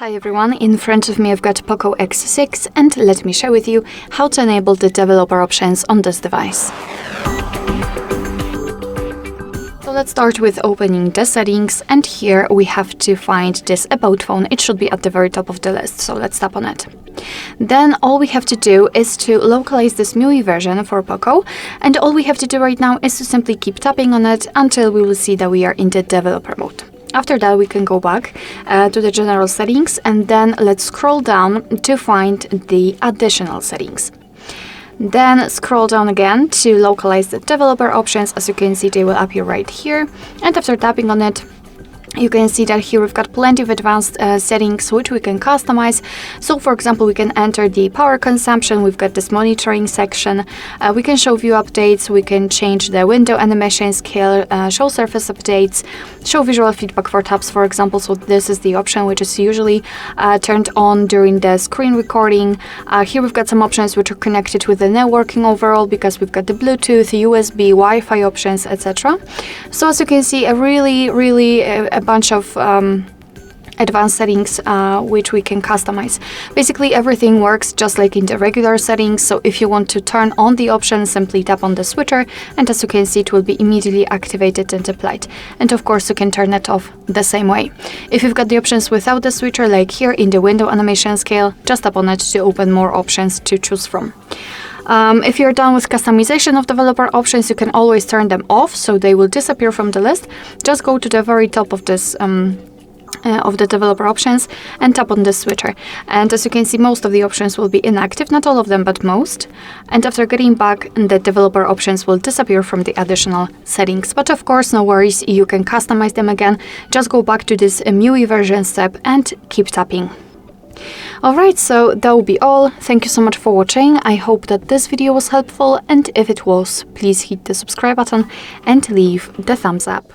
Hi everyone, in front of me I've got POCO X6 and let me share with you how to enable the developer options on this device. So let's start with opening the settings, and here we have to find this About phone. It should be at the very top of the list, so let's tap on it. Then all we have to do is to localize this MIUI version for POCO, and all we have to do right now is to simply keep tapping on it until we will see that we are in the developer mode. After that, we can go back to the general settings, and then let's scroll down to find the additional settings. Then scroll down again to localize the developer options. As you can see, they will appear right here. And after tapping on it, you can see that here we've got plenty of advanced settings which we can customize. So for example, we can enter the power consumption, we've got this monitoring section, we can show view updates, we can change the window animation scale, show surface updates, show visual feedback for tabs, for example. So this is the option which is usually turned on during the screen recording. Here we've got some options which are connected with the networking overall, because we've got the Bluetooth, USB, Wi-Fi options, etc. So as you can see, a really a bunch of advanced settings which we can customize. Basically everything works just like in the regular settings, so if you want to turn on the option, simply tap on the switcher, and as you can see, it will be immediately activated and applied. And of course you can turn it off the same way. If you've got the options without the switcher, like here in the window animation scale, just tap on it to open more options to choose from. If you're done with customization of developer options, you can always turn them off, so they will disappear from the list. Just go to the very top of this of the developer options and tap on the switcher. And as you can see, most of the options will be inactive, not all of them, but most. And after getting back, the developer options will disappear from the additional settings. But of course, no worries, you can customize them again. Just go back to this MIUI version step and keep tapping. Alright, so that will be all. Thank you so much for watching. I hope that this video was helpful, and if it was, please hit the subscribe button and leave the thumbs up.